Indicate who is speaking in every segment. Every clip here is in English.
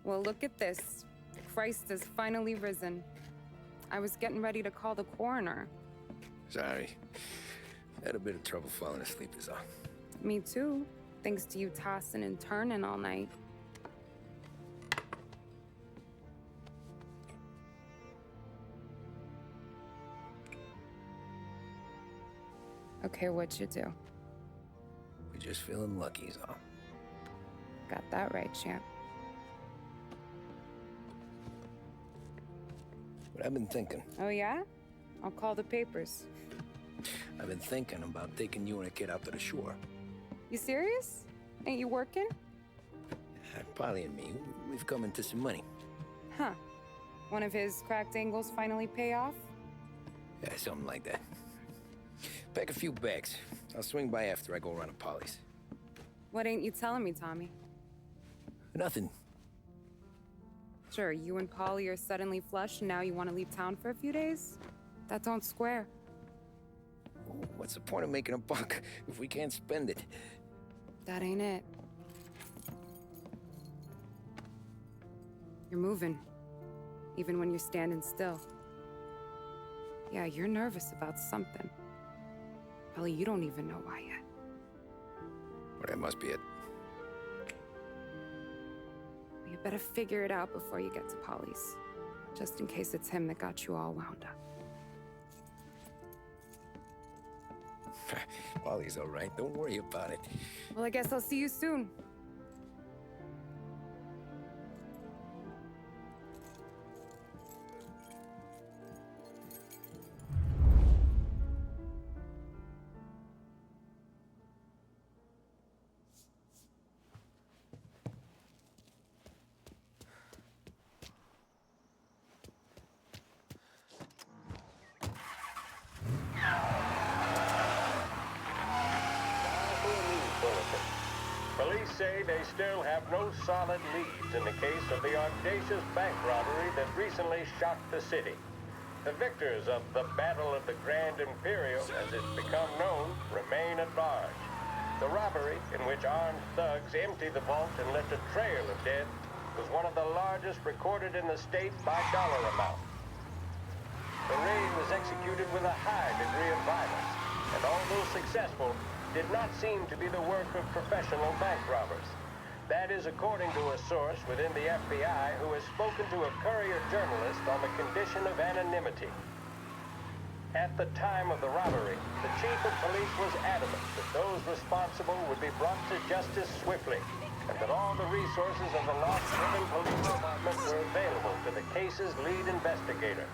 Speaker 1: Well, look at this. Christ has finally risen. I was getting ready to call the coroner.
Speaker 2: Sorry. Had a bit of trouble falling asleep is all.
Speaker 1: Me too, thanks to you tossing and turning all night. Okay, what'd you do?
Speaker 2: We're just feeling lucky is all.
Speaker 1: Got that right, champ.
Speaker 2: But I've been thinking.
Speaker 1: Oh, yeah? I'll call the papers.
Speaker 2: I've been thinking about taking you and a kid out to the shore.
Speaker 1: You serious? Ain't you working?
Speaker 2: Polly and me, we've come into some money.
Speaker 1: Huh. One of his cracked angles finally pay off?
Speaker 2: Yeah, something like that. Pack a few bags. I'll swing by after I go around to Polly's.
Speaker 1: What ain't you telling me, Tommy?
Speaker 2: Nothing.
Speaker 1: Sure, you and Polly are suddenly flush and now you want to leave town for a few days? That don't square.
Speaker 2: What's the point of making a buck if we can't spend it?
Speaker 1: That ain't it. You're moving, even when you're standing still. Yeah, you're nervous about something. Probably you don't even know why yet.
Speaker 2: Well, that must be it.
Speaker 1: You better figure it out before you get to Polly's, just in case it's him that got you all wound up.
Speaker 2: Polly's all right. Don't worry about it.
Speaker 1: Well, I guess I'll see you soon.
Speaker 3: Police say they still have no solid leads in the case of the audacious bank robbery that recently shocked the city. The victors of the Battle of the Grand Imperial, as it's become known, remain at large. The robbery, in which armed thugs emptied the vault and left a trail of dead, was one of the largest recorded in the state by dollar amount. The raid was executed with a high degree of violence, and although successful, did not seem to be the work of professional bank robbers. That is according to a source within the FBI who has spoken to a Courier journalist on the condition of anonymity. At the time of the robbery, the chief of police was adamant that those responsible would be brought to justice swiftly, and that all the resources of the Lost Ribbon Police Department were available to the case's lead investigator.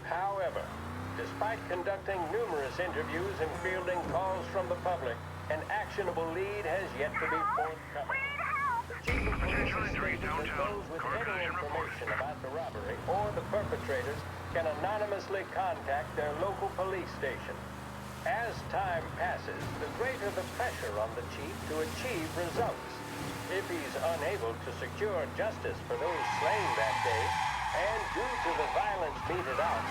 Speaker 3: However, despite conducting numerous interviews and fielding calls from the public, an actionable lead has yet to be forthcoming. The chief of police has stated that those with any information about the robbery or the perpetrators can anonymously contact their local police station. As time passes, the greater the pressure on the chief to achieve results. If he's unable to secure justice for those slain that day, and due to the violence meted out,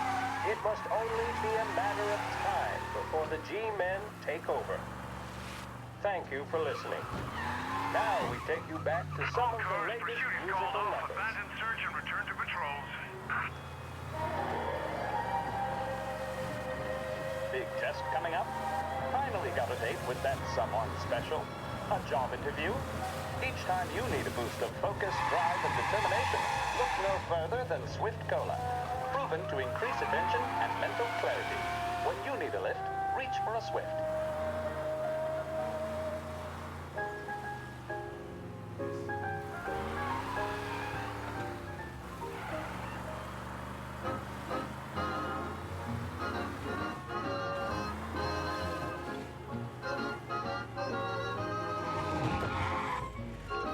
Speaker 3: it must only be a matter of time before the G-men take over. Thank you for listening. Now we take you back to some of the latest musical numbers.
Speaker 4: Abandon search and return to patrols.
Speaker 5: Big test coming up. Finally got a date with that someone special. A job interview. Each time you need a boost of focus, drive, and determination, look no further than Swift Cola. Proven to increase attention and mental clarity. When you need a lift, reach for a Swift.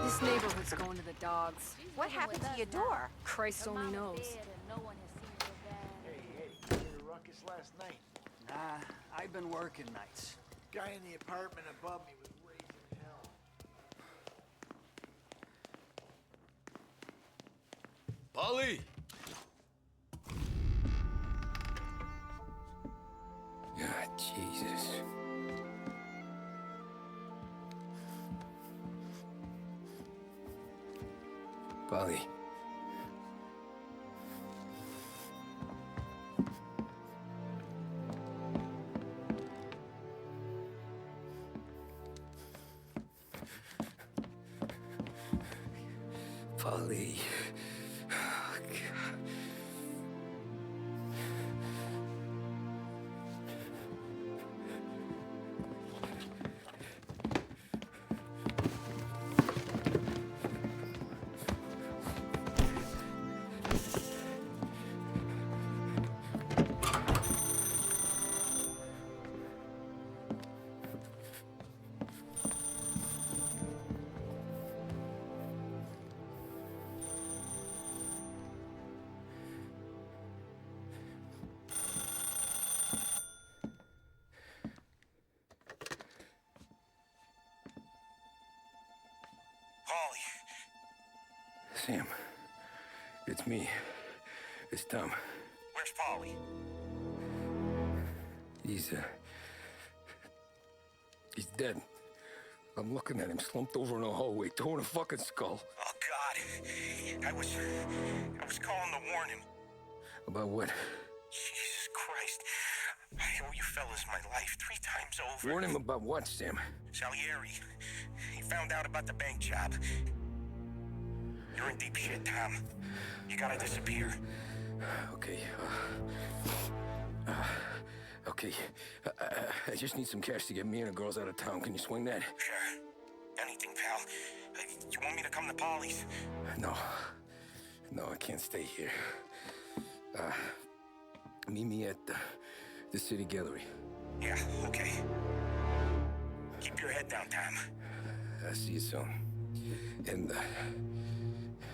Speaker 6: This neighborhood's going to the dogs.
Speaker 7: What happened to your door?
Speaker 6: Christ only knows.
Speaker 8: Hey, you hear the ruckus last night?
Speaker 9: Nah, I've been working nights.
Speaker 8: Guy in the apartment above me was raising hell.
Speaker 10: Polly!
Speaker 2: God, Jesus. Polly. Polly. Oh, God.
Speaker 4: Paulie,
Speaker 2: Sam, it's me. It's Tom.
Speaker 4: where's Paulie?
Speaker 2: He's dead. I'm looking at him slumped over in a hallway, torn a fucking skull.
Speaker 4: Oh, God. I was calling to warn him.
Speaker 2: About what?
Speaker 4: Jesus Christ. I owe you fellas my life 3 times over.
Speaker 2: Warn him about what, Sam?
Speaker 4: Salieri. He found out about the bank job. You're in deep shit, Tom. You gotta disappear.
Speaker 2: Okay. Okay. I just need some cash to get me and the girls out of town. Can you swing that?
Speaker 4: Sure. Anything, pal. You want me to come to Paulie's?
Speaker 2: No. No, I can't stay here. Meet me at the city gallery.
Speaker 4: Yeah, okay. Keep your head down, Tom.
Speaker 2: I'll see you soon. And,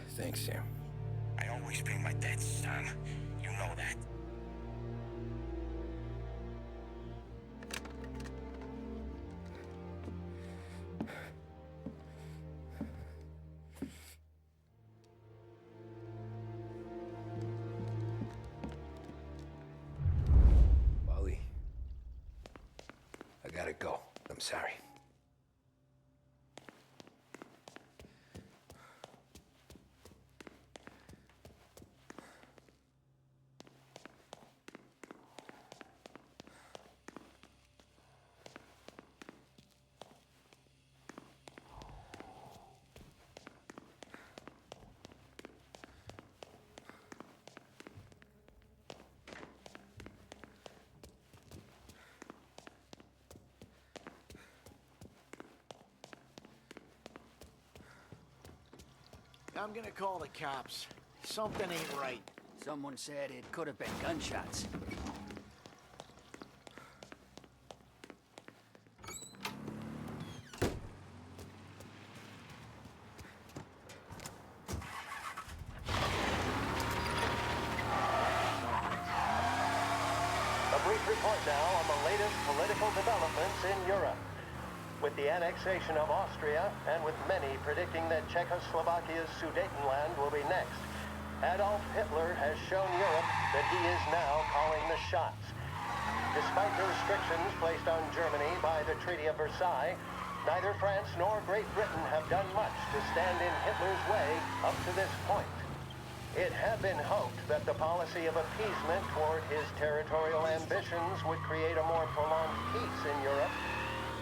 Speaker 2: thanks, Sam.
Speaker 4: I always pay my debts, Tom. You know that.
Speaker 2: Wally, I gotta go. I'm sorry.
Speaker 8: I'm gonna call the cops. Something ain't right.
Speaker 9: Someone said it could have been gunshots.
Speaker 3: A brief report now on the latest political developments in Europe. With the annexation of Austria, and with many predicting that Czechoslovakia's Sudetenland will be next, Adolf Hitler has shown Europe that he is now calling the shots. Despite the restrictions placed on Germany by the Treaty of Versailles, neither France nor Great Britain have done much to stand in Hitler's way up to this point. It had been hoped that the policy of appeasement toward his territorial ambitions would create a more prolonged peace in Europe,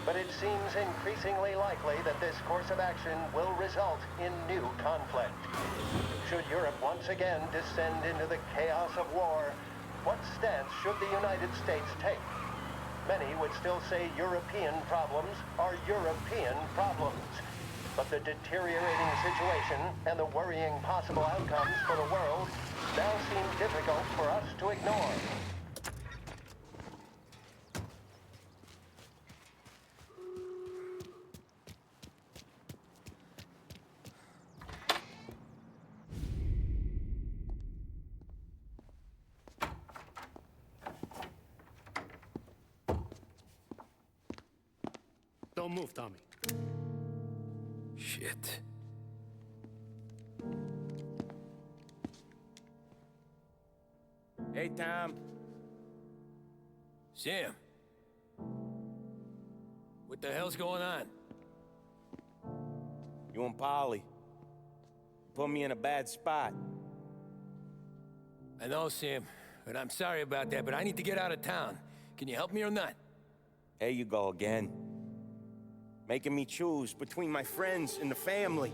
Speaker 3: but it seems increasingly likely that this course of action will result in new conflict. Should Europe once again descend into the chaos of war, what stance should the United States take? Many would still say European problems are European problems. But the deteriorating situation and the worrying possible outcomes for the world now seem difficult for us to ignore.
Speaker 7: Don't move, Tommy.
Speaker 2: Shit.
Speaker 11: Hey, Tom.
Speaker 2: Sam. What the hell's going on?
Speaker 11: You and Polly put me in a bad spot.
Speaker 2: I know, Sam, and I'm sorry about that, but I need to get out of town. Can you help me or not?
Speaker 11: There you go again. Making me choose between my friends and the family.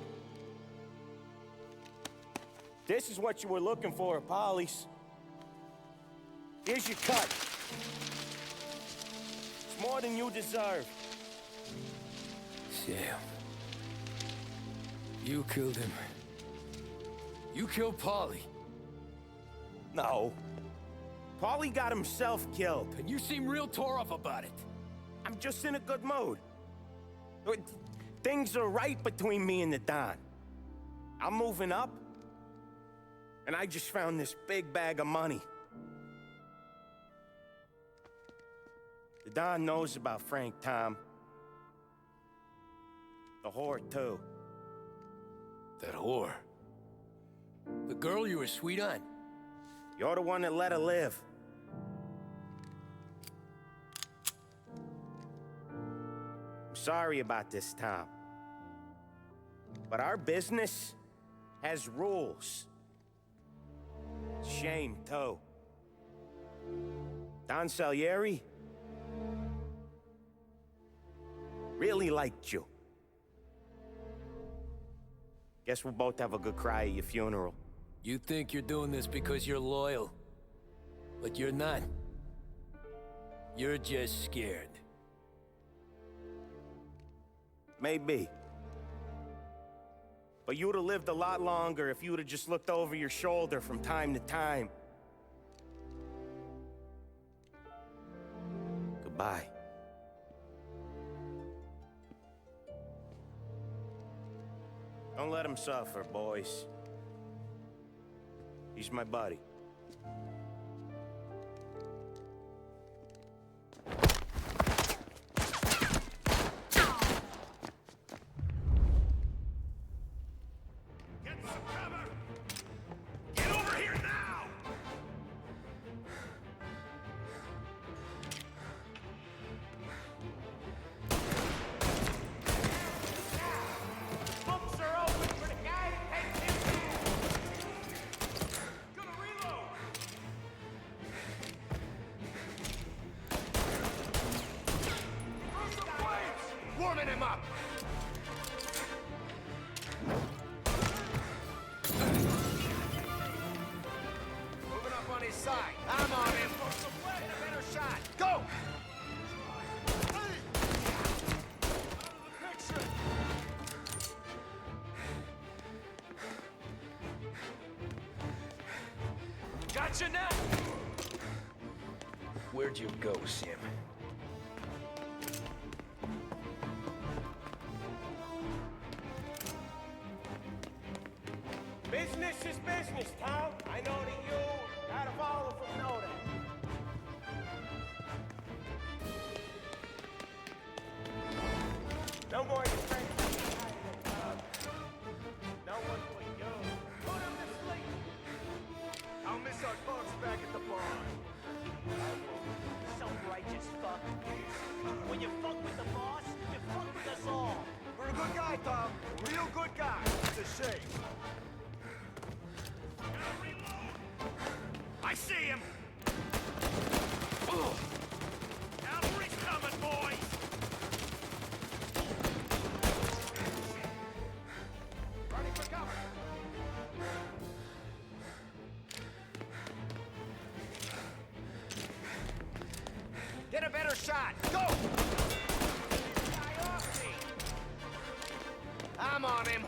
Speaker 11: This is what you were looking for, Polly's. Here's your cut. It's more than you deserve.
Speaker 2: Sam. You killed him. You killed Polly.
Speaker 11: No. Paulie got himself killed.
Speaker 2: And you seem real tore up about it.
Speaker 11: I'm just in a good mood. Things are right between me and the Don. I'm moving up, and I just found this big bag of money. The Don knows about Frank Tom. The whore, too.
Speaker 2: That whore? The girl you were sweet on?
Speaker 11: You're the one that let her live. I'm sorry about this, Tom. But our business has rules. Shame, too. Don Salieri really liked you. Guess we'll both have a good cry at your funeral.
Speaker 2: You think you're doing this because you're loyal. But you're not. You're just scared.
Speaker 11: Maybe. But you'd have lived a lot longer if you'd have just looked over your shoulder from time to time. Goodbye. Don't let him suffer, boys. He's my buddy.
Speaker 4: Warming him up! Moving up on his side. I'm on him. A better shot. Go!
Speaker 2: Gotcha now! Where'd you go, Sam?
Speaker 11: Business is business, Tom. I know that you, out of all of them, know that. No more expenses. No one but you. Put him to sleep.
Speaker 4: I'll miss our talks back at the bar.
Speaker 9: Self-righteous fuck. When you fuck with the boss, you fuck with us all.
Speaker 4: We're a good guy, Tom. A real good guy. It's a shame. I see him! Cavalry's coming, boys! Running for cover! Get a better shot! Go! Guy off me! I'm on him!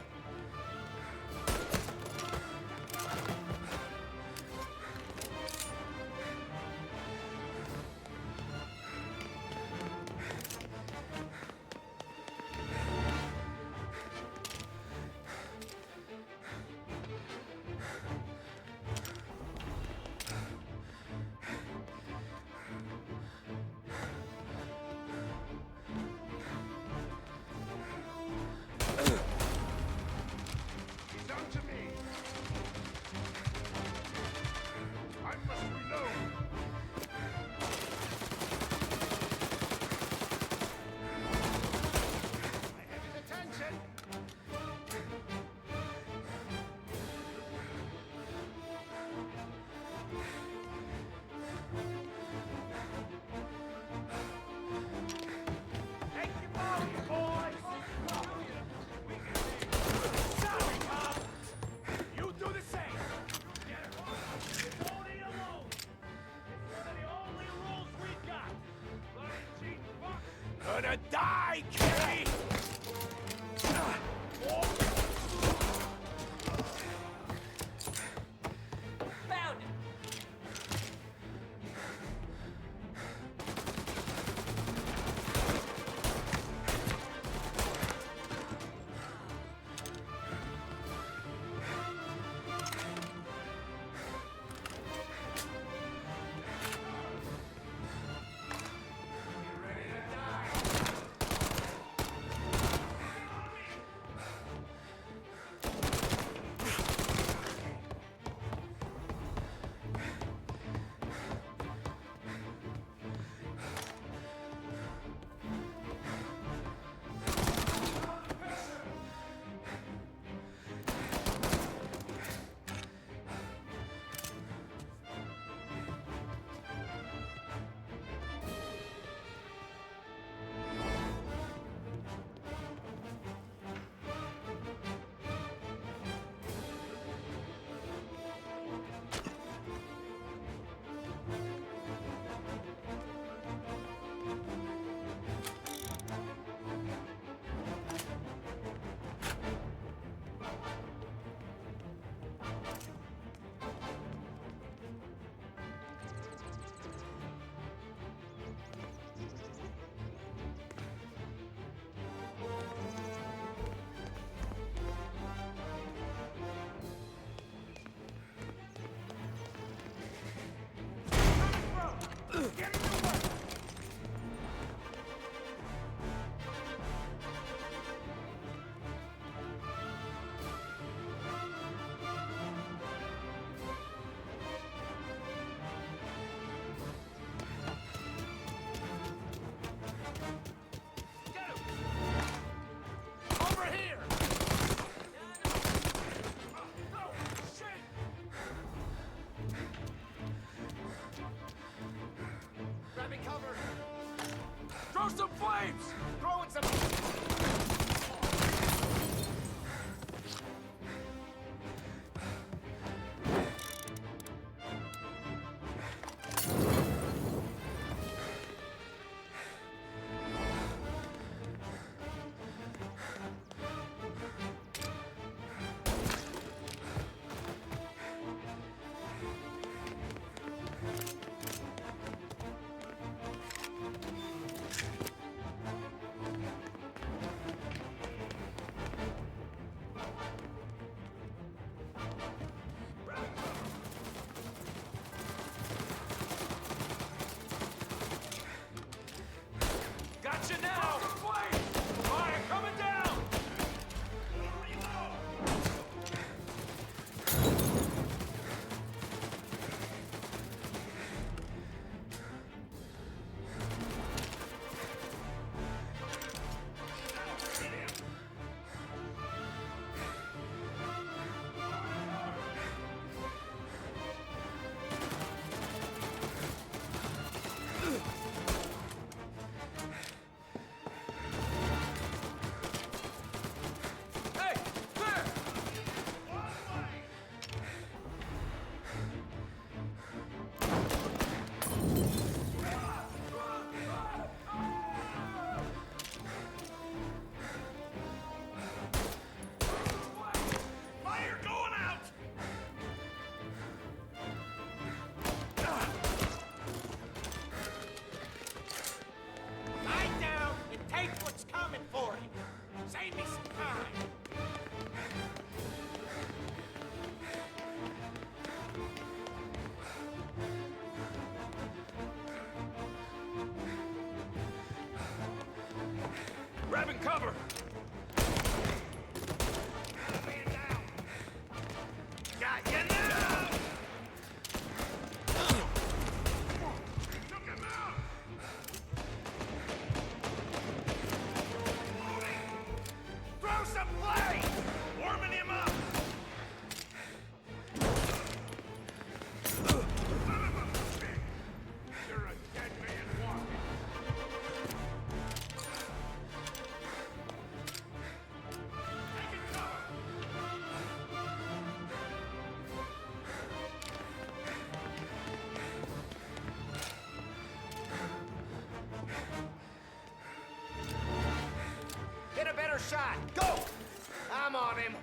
Speaker 8: gonna die, Kitty!
Speaker 9: Found it!
Speaker 8: Over here! Grabbing cover! Throw some flames! Throwing some... Gotcha now! Fire coming down! Hey! There! Fire going out! Lie down and take what's coming for you. Save me some time. Grabbing cover! Got you now! Took him out! Throw some flames! Warming him up! You're a dead man walking. shot. Go! I'm on him.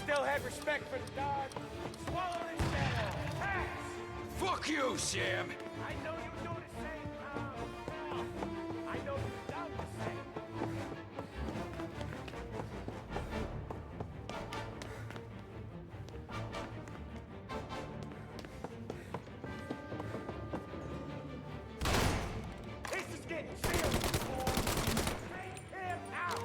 Speaker 8: Still have respect for the dog. Swallow this shit. Pass!
Speaker 10: Fuck you, Sam!
Speaker 8: I know you do the same, Tom. I know you done the same. This is getting serious, boy. Take him out.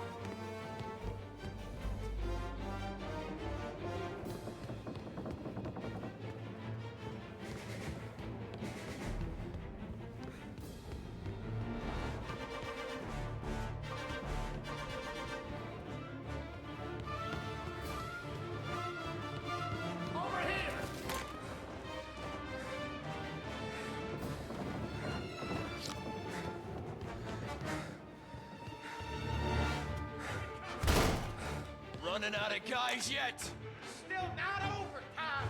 Speaker 8: Over here!
Speaker 10: Running out of guys yet?
Speaker 8: Still not over, Tom.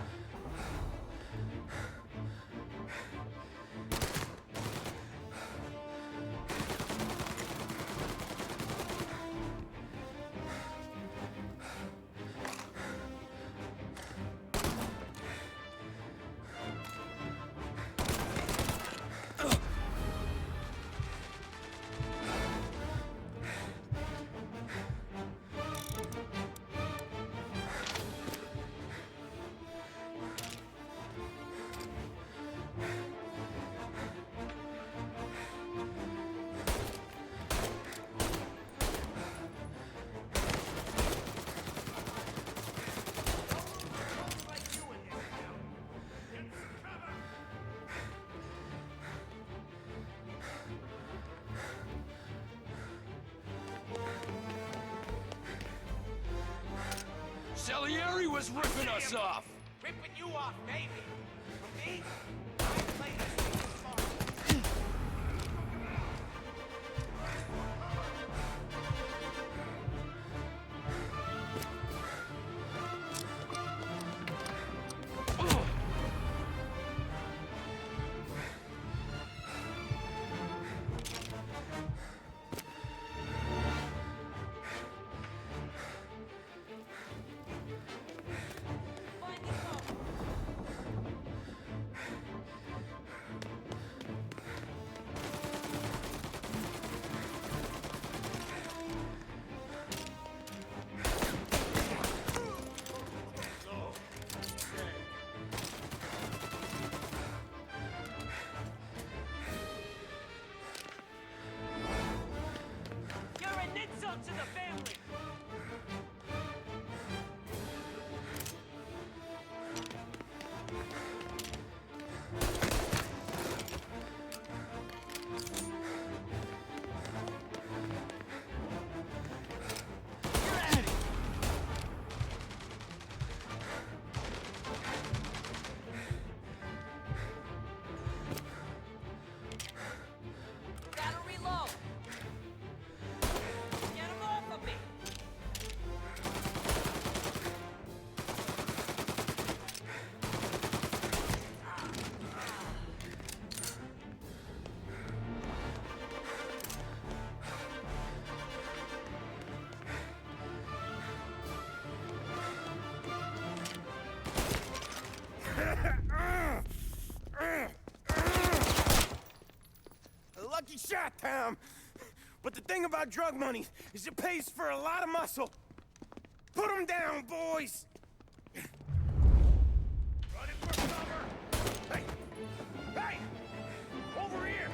Speaker 10: Salieri was ripping us off!
Speaker 8: Ripping you off, maybe. For me, I play this thing smart.
Speaker 9: You're an insult to the family! Gotta reload! Get him off of me!
Speaker 11: A lucky shot, Tom. But the thing about drug money is it pays for a lot of muscle. Put him down, boys!
Speaker 8: Running for cover! Hey! Hey! Over here!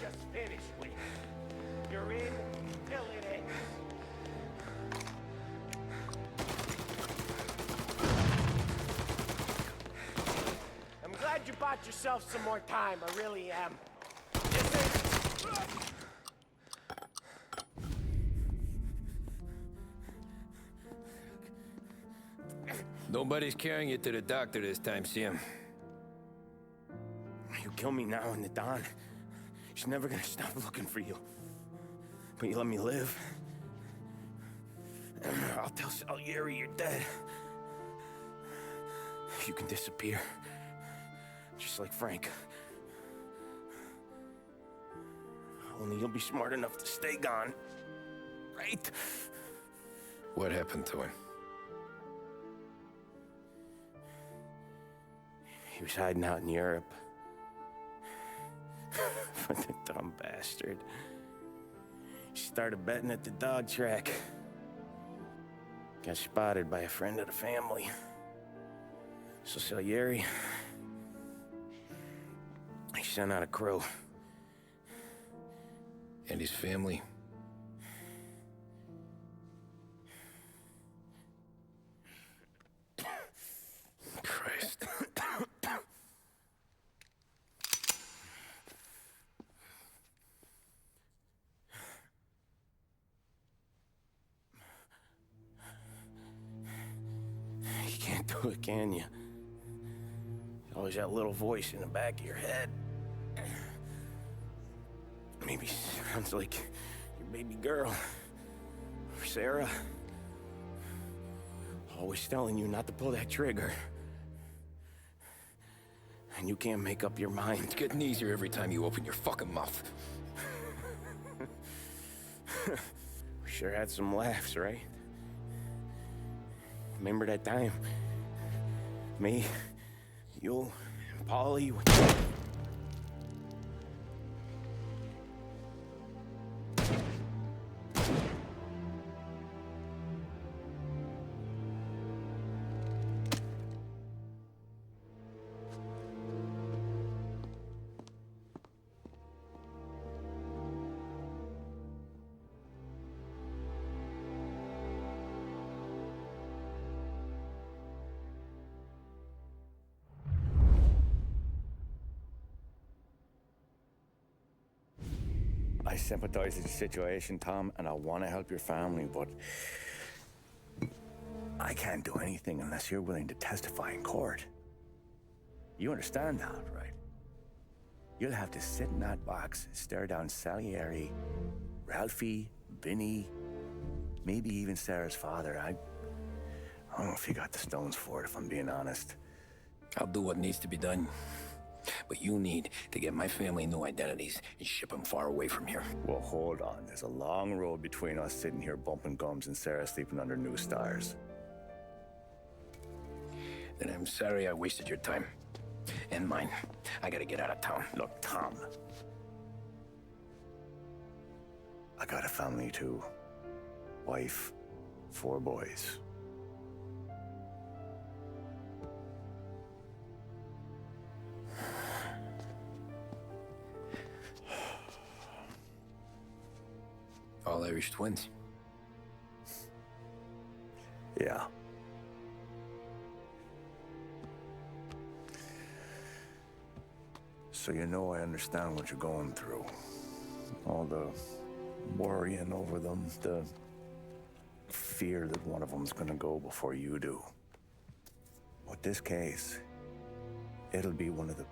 Speaker 8: just finished with. You're in till it ends. I'm glad you bought yourself some more time. I really am.
Speaker 2: Nobody's carrying you to the doctor this time, Sam.
Speaker 11: You kill me now in the dawn. She's never gonna stop looking for you. But you let me live. I'll tell Salieri you're dead. You can disappear. Just like Frank. Only you'll be smart enough to stay gone. Right?
Speaker 2: What happened to him?
Speaker 11: He was hiding out in Europe. But the dumb bastard. He started betting at the dog track. Got spotted by a friend of the family. So Salieri, he sent out a crew.
Speaker 2: And his family? Christ.
Speaker 11: You can't do it, can you? There's always that little voice in the back of your head. Maybe sounds like your baby girl. Or Sarah. Always telling you not to pull that trigger. And you can't make up your mind.
Speaker 2: It's getting easier every time you open your fucking mouth.
Speaker 11: We sure had some laughs, right? Remember that time? Me, you, and Polly.
Speaker 7: I sympathize with the situation, Tom, and I want to help your family, but I can't do anything unless you're willing to testify in court. You understand that, right? You'll have to sit in that box, stare down Salieri, Ralphie, Vinny, maybe even Sarah's father. I don't know if you got the stones for it, if I'm being honest.
Speaker 2: I'll do what needs to be done. But you need to get my family new identities and ship them far away from here.
Speaker 7: Well, hold on. There's a long road between us sitting here bumping gums and Sarah sleeping under new stars.
Speaker 2: Then I'm sorry I wasted your time. And mine. I gotta get out of town.
Speaker 7: Look, Tom. I got a family too. Wife, 4 boys.
Speaker 2: All Irish twins.
Speaker 7: Yeah. So you know I understand what you're going through. All the worrying over them, the fear that one of them's gonna go before you do. But this case, it'll be one of the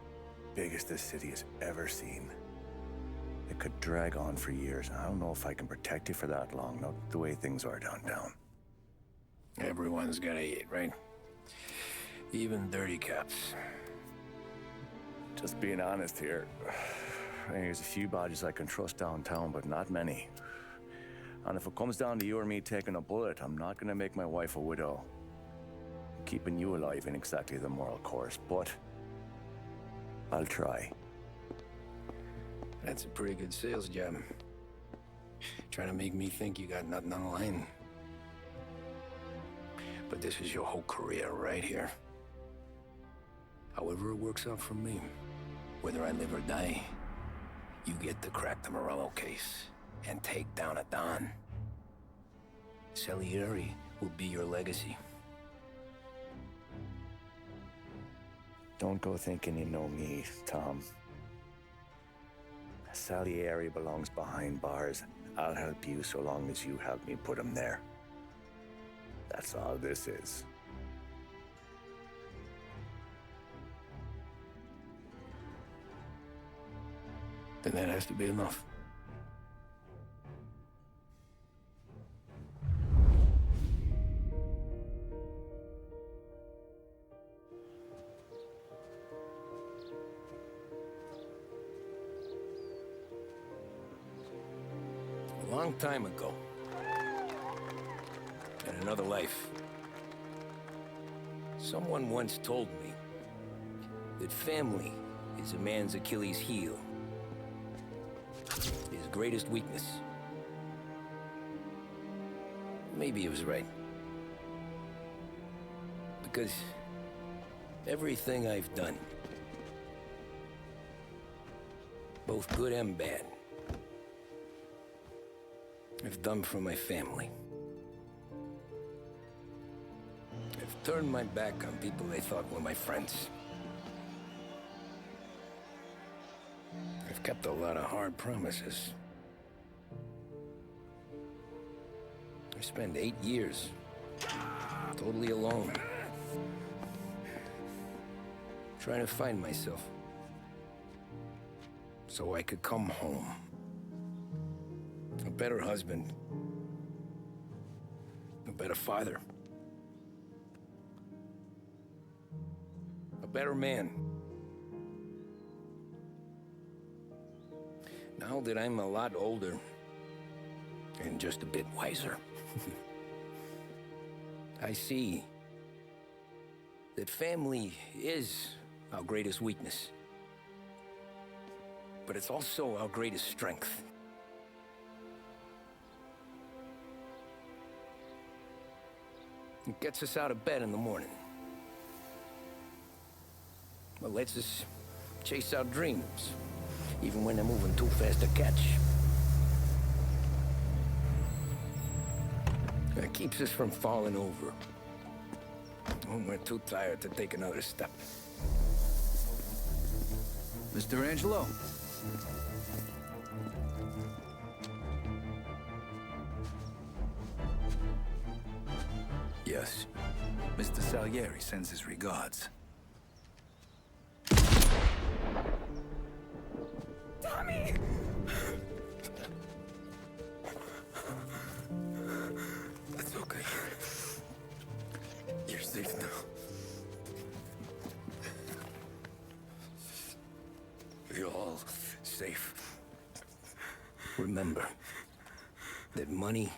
Speaker 7: biggest this city has ever seen. It could drag on for years. I don't know if I can protect you for that long, not the way things are downtown.
Speaker 2: Everyone's gotta eat, right? Even dirty cops.
Speaker 7: Just being honest here. There's a few badges I can trust downtown, but not many. And if it comes down to you or me taking a bullet, I'm not gonna make my wife a widow. Keeping you alive ain't exactly the moral course, but I'll try.
Speaker 2: That's a pretty good sales job. Trying to make me think you got nothing on the line. But this is your whole career right here. However it works out for me, whether I live or die, You get to crack the Morello case and take down a Don. Salieri will be your legacy.
Speaker 7: Don't go thinking you know me, Tom. Salieri belongs behind bars. I'll help you so long as you help me put him there. That's all this is.
Speaker 2: Then that has to be enough. A long time ago, in another life, someone once told me that family is a man's Achilles heel, his greatest weakness. Maybe he was right. Because everything I've done, both good and bad, I've done for my family. I've turned my back on people they thought were my friends. I've kept a lot of hard promises. I spent 8 years totally alone, trying to find myself so I could come home. A better husband, a better father, a better man. Now that I'm a lot older and just a bit wiser, I see that family is our greatest weakness, but it's also our greatest strength. It gets us out of bed in the morning. It lets us chase our dreams, even when they're moving too fast to catch. It keeps us from falling over when we're too tired to take another step.
Speaker 10: Mr. Angelo.
Speaker 2: Yes.
Speaker 10: Mr. Salieri sends his regards.
Speaker 1: Tommy!
Speaker 2: That's okay. You're safe now. You're all safe. Remember that money,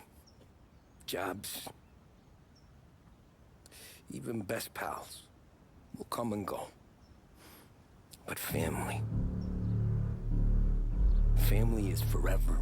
Speaker 2: jobs, even best pals will come and go. But family is forever.